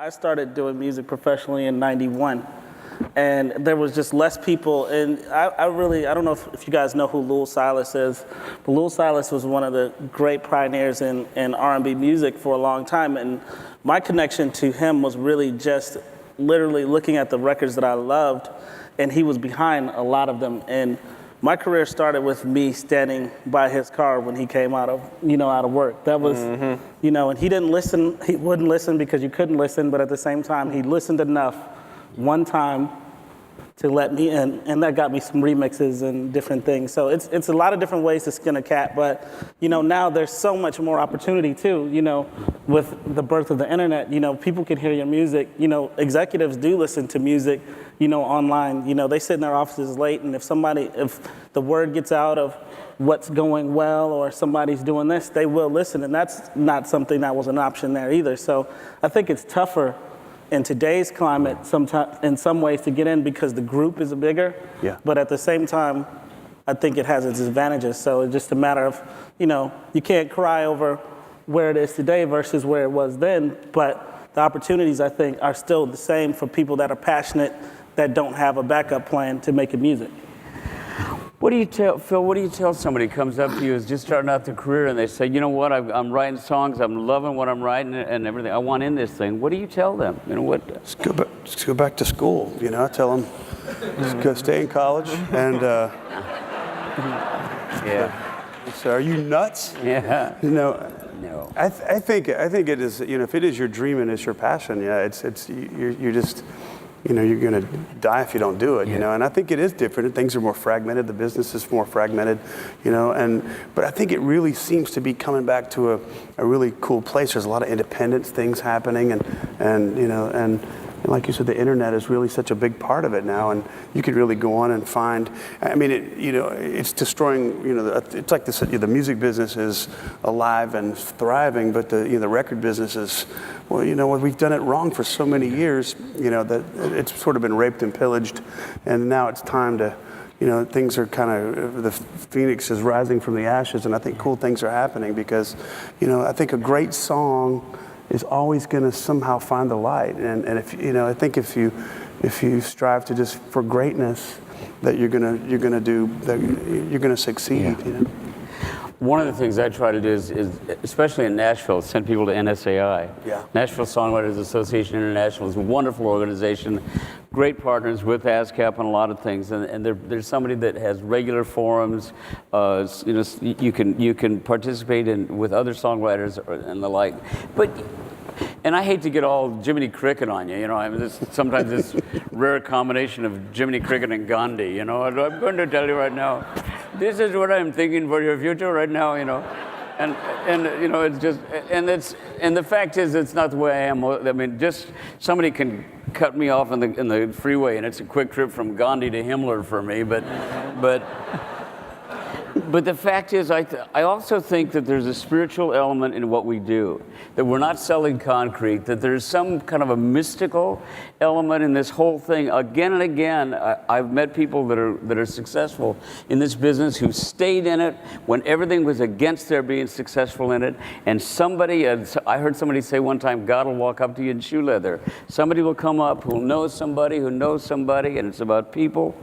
I started doing music professionally in '91, and there was just less people. And I don't know if you guys know who Lil Silas is, but Lil Silas was one of the great pioneers in R&B music for a long time. And my connection to him was really just literally looking at the records that I loved, and he was behind a lot of them. And my career started with me standing by his car when he came out of work. That was, and he didn't listen. He wouldn't listen because you couldn't listen, but at the same time, he listened enough one time to let me in, and that got me some remixes and different things. So it's a lot of different ways to skin a cat, but now there's so much more opportunity too, with the birth of the internet. People can hear your music. Executives do listen to music, online. They sit in their offices late, and if the word gets out of what's going well or somebody's doing this, they will listen, and that's not something that was an option there either. So I think it's tougher in today's climate, in some ways, to get in because the group is bigger. Yeah. But at the same time, I think it has its advantages. So it's just a matter of, you can't cry over where it is today versus where it was then. But the opportunities, I think, are still the same for people that are passionate, that don't have a backup plan to making music. What do you tell, Phil, what do you tell somebody who comes up to you, who's just starting out their career, and they say, you know what, I'm writing songs, I'm loving what I'm writing and everything, I want in this thing. What do you tell them? Just go back to school, tell them, just go stay in college, and, yeah. So are you nuts? Yeah. No. I think it is, if it is your dream and it's your passion, you're just, you're going to die if you don't do it, and I think it is different. Things are more fragmented. The business is more fragmented, but I think it really seems to be coming back to a really cool place. There's a lot of independence things happening, and like you said, the internet is really such a big part of it now, and you could really go on and find. I mean, it's destroying. It's like the music business is alive and thriving, but the record business is, we've done it wrong for so many years. That it's sort of been raped and pillaged, and now it's time to. Things are kind of, the phoenix is rising from the ashes, and I think cool things are happening because, I think a great song is always going to somehow find the light, and if I think if you strive to just for greatness, that you're gonna succeed. Yeah. One of the things I try to do is especially in Nashville, send people to NSAI. Yeah. Nashville Songwriters Association International is a wonderful organization, great partners with ASCAP on a lot of things, and there's somebody that has regular forums. You can participate with other songwriters and the like, and I hate to get all Jiminy Cricket on you, sometimes this rare combination of Jiminy Cricket and Gandhi, I'm going to tell you right now, this is what I'm thinking for your future right now, and it's just, and the fact is, it's not the way I am. I mean, just somebody can cut me off in the freeway, and it's a quick trip from Gandhi to Himmler for me, But the fact is, I also think that there's a spiritual element in what we do, that we're not selling concrete, that there's some kind of a mystical element in this whole thing. Again and again, I've met people that are successful in this business who stayed in it when everything was against their being successful in it. And I heard somebody say one time, God will walk up to you in shoe leather. Somebody will come up who knows somebody, and it's about people.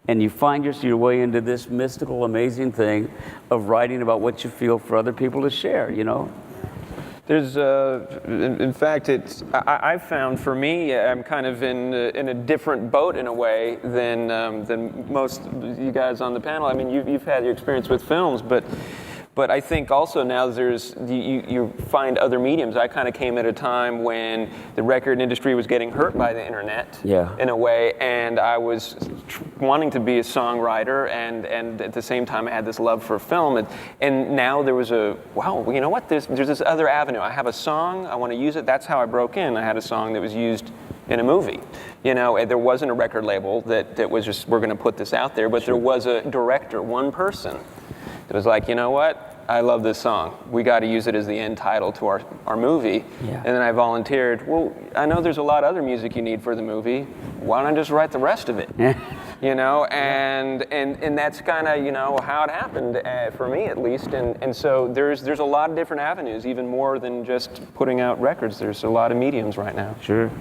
And you find your way into this mystical, amazing thing of writing about what you feel for other people to share, There's, in fact, I've found for me, I'm kind of in a different boat in a way than most you guys on the panel. I mean, you've had your experience with films, but I think also now you find other mediums. I kind of came at a time when the record industry was getting hurt by the internet, in a way, and I was wanting to be a songwriter, and at the same time I had this love for film, and now there was there's this other avenue. I have a song, I want to use it. That's how I broke in. I had a song that was used in a movie. There wasn't a record label that was just, we're going to put this out there, but there was a director, one person. It was like, you know what? I love this song. We got to use it as the end title to our movie. Yeah. And then I volunteered, well, I know there's a lot of other music you need for the movie. Why don't I just write the rest of it? you know, and that's kind of, you know, how it happened for me at least, and so there's a lot of different avenues, even more than just putting out records. There's a lot of mediums right now. Sure.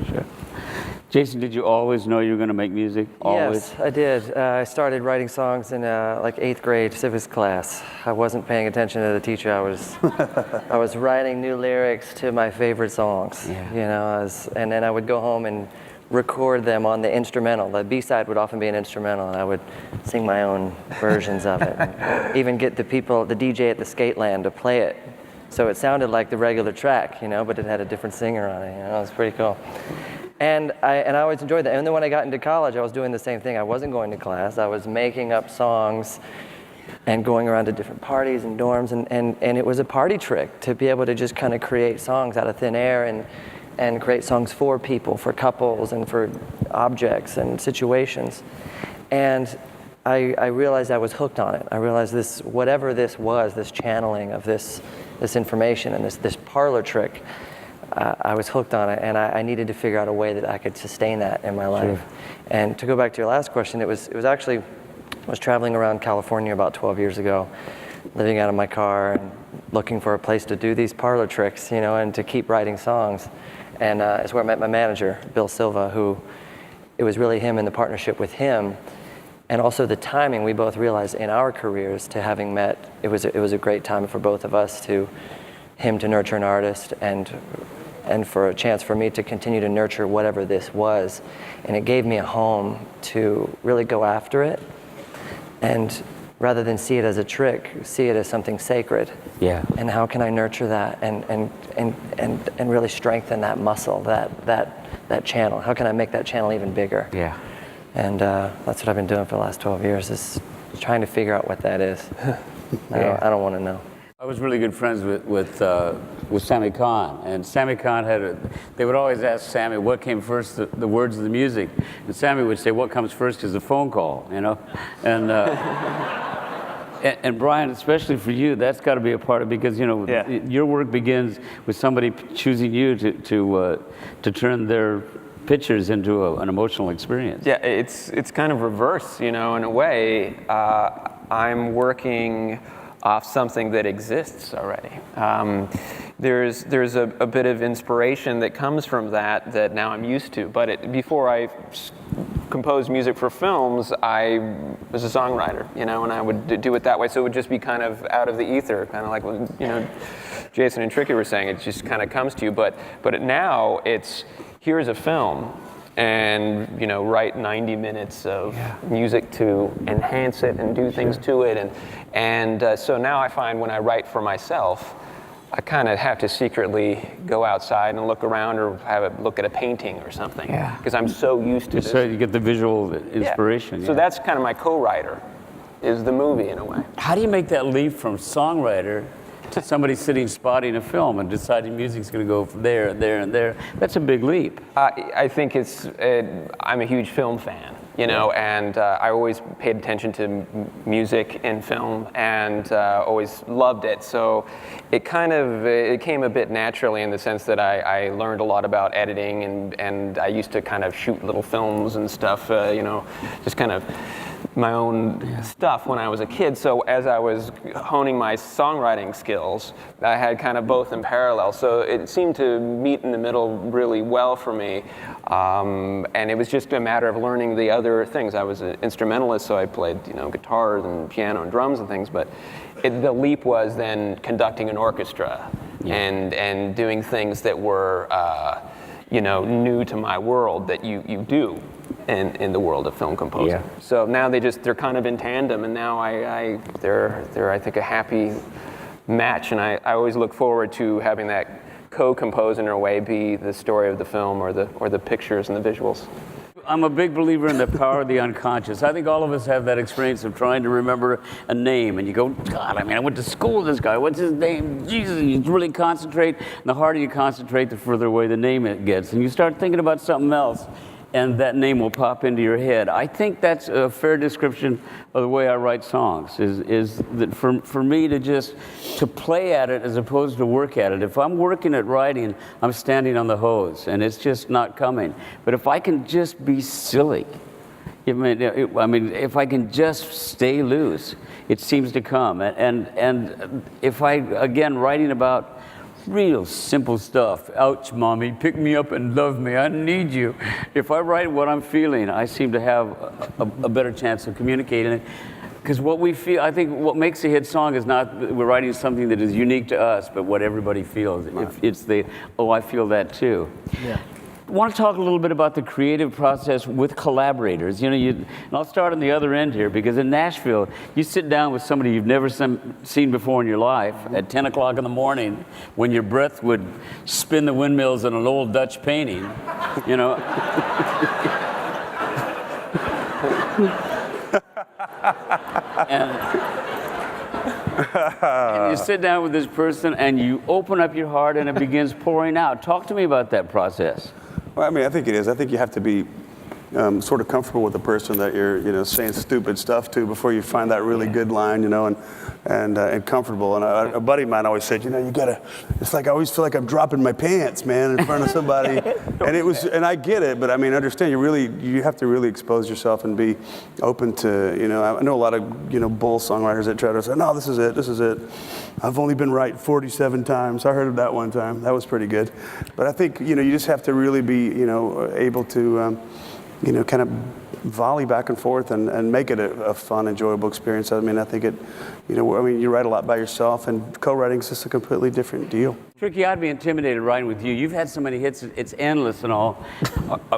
Jason, did you always know you were going to make music? Always? Yes, I did. I started writing songs in like 8th grade civics class. I wasn't paying attention to the teacher. I was writing new lyrics to my favorite songs. Yeah. You know, and then I would go home and record them on the instrumental. The B-side would often be an instrumental, and I would sing my own versions of it. And even get the DJ at the Skateland to play it. So it sounded like the regular track, you know, but it had a different singer on it. You know, it was pretty cool. And I always enjoyed that. And then when I got into college, I was doing the same thing. I wasn't going to class. I was making up songs and going around to different parties and dorms. And it was a party trick to be able to just kind of create songs out of thin air and create songs for people, for couples, and for objects and situations. And I realized I was hooked on it. I realized this, whatever this was, this channeling of this information and this parlor trick, I was hooked on it, and I needed to figure out a way that I could sustain that in my life. Sure. And to go back to your last question, it was actually, I was traveling around California about 12 years ago, living out of my car and looking for a place to do these parlor tricks, you know, and to keep writing songs. And it's where I met my manager, Bill Silva, who, it was really him and the partnership with him, and also the timing. We both realized in our careers, to having met, it was a great time for both of us, him to nurture an artist, and for a chance for me to continue to nurture whatever this was. And it gave me a home to really go after it, and rather than see it as a trick, see it as something sacred. Yeah. And how can I nurture that and really strengthen that muscle, that channel? How can I make that channel even bigger? Yeah. And that's what I've been doing for the last 12 years, is trying to figure out what that is. I don't want to know. I was really good friends with Sammy Kahn, and Sammy Kahn they would always ask Sammy what came first, the words of the music, and Sammy would say what comes first is the phone call, you know, and and Brian, especially for you, that's got to be a part of, because you know your work begins with somebody choosing you to turn their pictures into an emotional experience. Yeah, it's kind of reverse, you know, in a way. I'm working off something that exists already. There's a bit of inspiration that comes from that now I'm used to. But before I composed music for films, I was a songwriter, you know, and I would do it that way. So it would just be kind of out of the ether, kind of like when, you know, Jason and Tricky were saying, it just kind of comes to you. But now it's, here's a film, and you know, write 90 minutes of music to enhance it and do things to it, and so now I find when I write for myself, I kind of have to secretly go outside and look around, or have a look at a painting or something, because I'm so used to this. So you get the visual inspiration. Yeah. So that's kind of my co-writer, is the movie in a way. How do you make that leap from songwriter to somebody sitting spotting a film and deciding music's going to go from there and there and there? That's a big leap. I think I'm a huge film fan, you know, and I always paid attention to music in film, and always loved it. So it came a bit naturally, in the sense that I learned a lot about editing, and I used to kind of shoot little films and stuff, you know, just kind of my own stuff when I was a kid. So as I was honing my songwriting skills, I had kind of both in parallel. So it seemed to meet in the middle really well for me. And it was just a matter of learning the other things. I was an instrumentalist, so I played, you know, guitar and piano and drums and things, but the leap was then conducting an orchestra and doing things that were, you know, new to my world, that you do in the world of film composing. Yeah. So now they're kind of in tandem, and now they're I think a happy match, and I always look forward to having that co-compose in a way be the story of the film, or the pictures and the visuals. I'm a big believer in the power of the unconscious. I think all of us have that experience of trying to remember a name, and you go, God, I mean, I went to school with this guy. What's his name? Jesus, you really concentrate, and the harder you concentrate, the further away the name it gets. And you start thinking about something else, and that name will pop into your head. I think that's a fair description of the way I write songs, is that for me to play at it as opposed to work at it. If I'm working at writing, I'm standing on the hose, and it's just not coming. But if I can just be silly, I mean, if I can just stay loose, it seems to come. And if I, again, writing about real simple stuff, ouch, mommy, pick me up and love me, I need you. If I write what I'm feeling, I seem to have a better chance of communicating it. Because what we feel, I think what makes a hit song is not we're writing something that is unique to us, but what everybody feels. If it's the, oh, I feel that too. Yeah. I want to talk a little bit about the creative process with collaborators. You know, and I'll start on the other end here, because in Nashville, you sit down with somebody you've never seen before in your life at 10 o'clock in the morning when your breath would spin the windmills in an old Dutch painting, you know. And you sit down with this person and you open up your heart and it begins pouring out. Talk to me about that process. Well, I mean, I think it is. I think you have to be sort of comfortable with the person that you're, you know, saying stupid stuff to before you find that really good line, you know, and comfortable. And a buddy of mine always said, you know, you gotta. It's like I always feel like I'm dropping my pants, man, in front of somebody. And I get it, but I mean, understand you have to really expose yourself and be open to, you know. I know a lot of, you know, bull songwriters that try to say, no, this is it. I've only been right 47 times. I heard of that one time. That was pretty good. But I think, you know, you just have to really be, you know, able to. You know, kind of volley back and forth and make it a fun, enjoyable experience. I mean, I think it, you know, I mean, you write a lot by yourself, and co-writing is just a completely different deal. Tricky, I'd be intimidated writing with you. You've had so many hits, it's endless and all.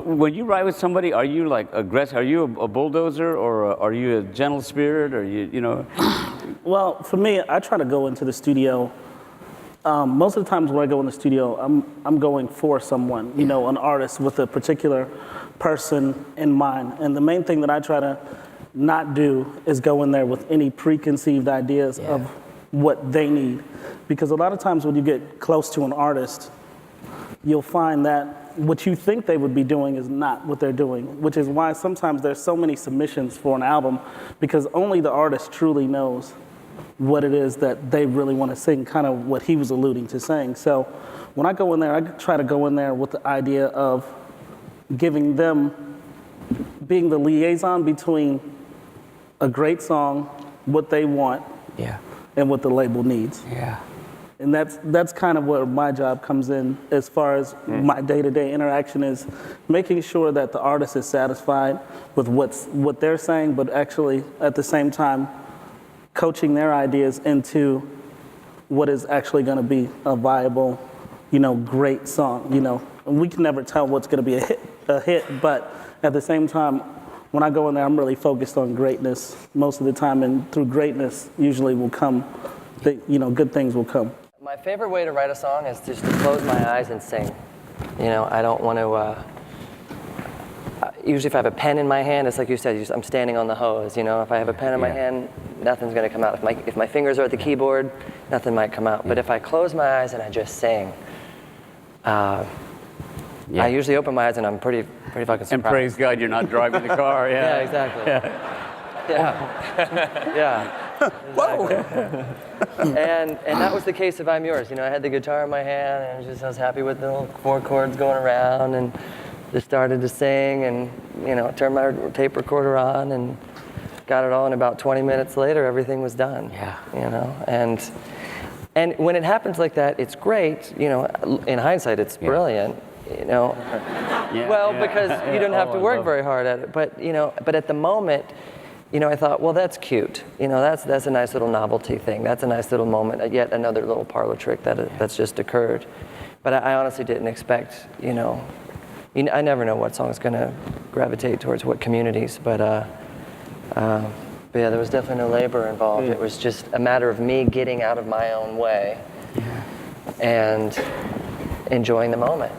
When you write with somebody, are you like aggressive? Are you a bulldozer, or are you a gentle spirit, or you know? Well, for me, I try to go into the studio. Most of the times when I go in the studio, I'm going for someone, you know, an artist with a particular person in mind. And the main thing that I try to not do is go in there with any preconceived ideas of what they need. Because a lot of times when you get close to an artist, you'll find that what you think they would be doing is not what they're doing, which is why sometimes there's so many submissions for an album, because only the artist truly knows what it is that they really want to sing, kind of what he was alluding to saying. So when I go in there, I try to go in there with the idea of giving them, being the liaison between a great song, what they want, and what the label needs. Yeah. And that's kind of where my job comes in, as far as my day-to-day interaction is making sure that the artist is satisfied with what they're saying, but actually at the same time coaching their ideas into what is actually going to be a viable, you know, great song. You know, and we can never tell what's going to be a hit, but at the same time, when I go in there, I'm really focused on greatness most of the time, and through greatness usually will come, you know, good things will come. My favorite way to write a song is just to close my eyes and sing. You know, I don't want to. Usually, if I have a pen in my hand, it's like you said, I'm standing on the hose. You know, if I have a pen in my hand, nothing's going to come out. If my fingers are at the keyboard, nothing might come out. But if I close my eyes and I just sing, I usually open my eyes and I'm pretty fucking surprised. And praise God, you're not driving the car. Yeah, exactly. Yeah. Whoa! And that was the case of I'm Yours. You know, I had the guitar in my hand and I was happy with the little 4 chords going around, and just started to sing, and, you know, turned my tape recorder on and got it all, and about 20 minutes later everything was done. Yeah. You know, and when it happens like that, it's great. You know, in hindsight, it's brilliant. You know, because you don't have to work very hard at it. But, you know, but at the moment, you know, I thought, well, that's cute. You know, that's a nice little novelty thing. That's a nice little moment. Yet another little parlor trick that's just occurred. But I honestly didn't expect, you know, I never know what song's going to gravitate towards what communities. But yeah, there was definitely no labor involved. It was just a matter of me getting out of my own way and enjoying the moment.